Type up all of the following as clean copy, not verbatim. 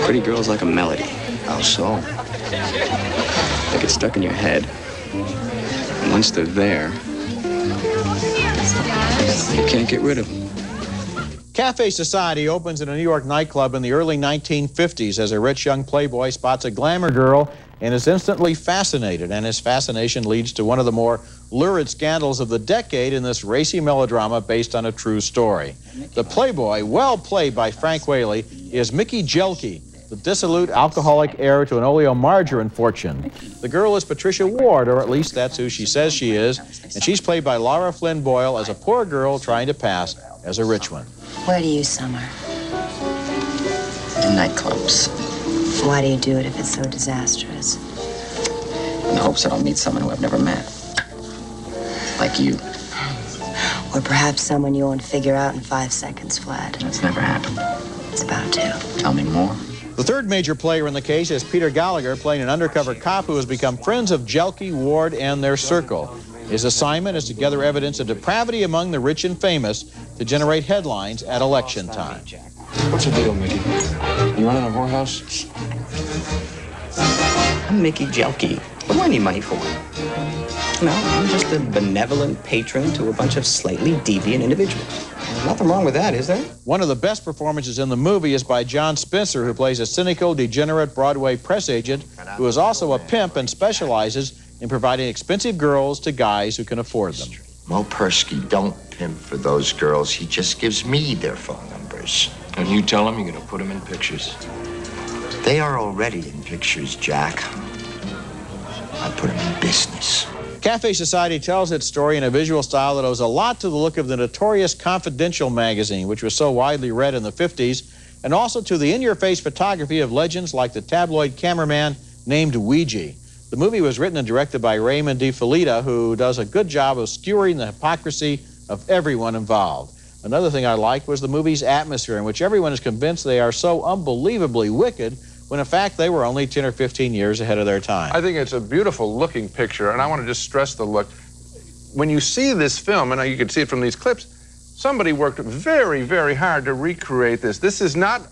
Pretty girls like a melody. How so? They get stuck in your head. And once they're there, you can't get rid of them. Cafe Society opens in a New York nightclub in the early 1950s as a rich young playboy spots a glamour girl and is instantly fascinated, and his fascination leads to one of the more lurid scandals of the decade in this racy melodrama based on a true story. The playboy, well played by Frank Whaley, is Mickey Jelke, the dissolute alcoholic heir to an oleomargarine fortune. The girl is Patricia Ward, or at least that's who she says she is, and she's played by Lara Flynn Boyle as a poor girl trying to pass as a rich one. Where do you summer? In nightclubs. Why do you do it if it's so disastrous? In the hopes that I'll meet someone who I've never met. Like you. Or perhaps someone you won't figure out in 5 seconds flat. That's never happened. It's about to. Tell me more. The third major player in the case is Peter Gallagher, playing an undercover cop who has become friends of Jelke, Ward, and their circle. His assignment is to gather evidence of depravity among the rich and famous to generate headlines at election time. What's the deal, Mickey? You running a whorehouse? I'm Mickey Jelke. What do I need money for? No, I'm just a benevolent patron to a bunch of slightly deviant individuals. Nothing wrong with that, is there? One of the best performances in the movie is by John Spencer, who plays a cynical, degenerate Broadway press agent who is also a pimp and specializes in providing expensive girls to guys who can afford them. Mo Persky don't pimp for those girls. He just gives me their phone numbers. And you tell them you're going to put them in pictures. They are already in pictures, Jack. I put them in business. Cafe Society tells its story in a visual style that owes a lot to the look of the notorious Confidential magazine, which was so widely read in the 50s, and also to the in-your-face photography of legends like the tabloid cameraman named Ouija. The movie was written and directed by Raymond De Filita, who does a good job of skewering the hypocrisy of everyone involved. Another thing I liked was the movie's atmosphere, in which everyone is convinced they are so unbelievably wicked, when in fact they were only 10 or 15 years ahead of their time. I think it's a beautiful looking picture, and I want to just stress the look. When you see this film, and you can see it from these clips, somebody worked very, very hard to recreate this. This is not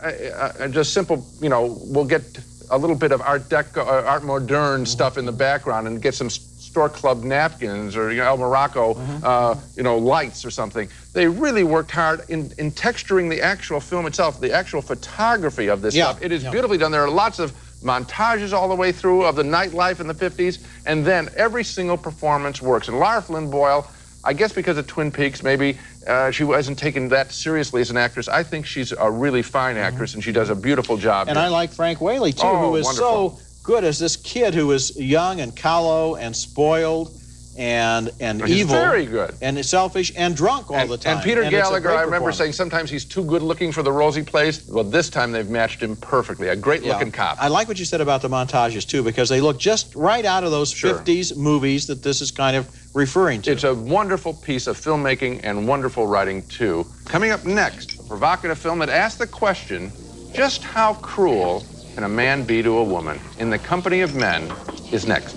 just simple, you know, we'll get a little bit of Art Deco, Art Moderne stuff in the background and get some Store Club napkins or El Morocco, lights or something. They really worked hard in texturing the actual film itself, the actual photography of this stuff. It is beautifully done. There are lots of montages all the way through of the nightlife in the 50s, and then every single performance works. And Lara Flynn Boyle, I guess because of Twin Peaks, maybe she wasn't taken that seriously as an actress. I think she's a really fine actress, and she does a beautiful job. And I like Frank Whaley, too, who is so good as this kid who is young and callow and spoiled and evil. Very good. And selfish and drunk all the time. And Peter Gallagher, I remember saying sometimes he's too good looking for the roles he plays. Well, this time they've matched him perfectly. A great looking cop. I like what you said about the montages, too, because they look just right out of those 50s movies that this is kind of referring to. It's a wonderful piece of filmmaking and wonderful writing, too. Coming up next, a provocative film that asks the question, just how cruel can a man be to a woman? In the Company of Men is next.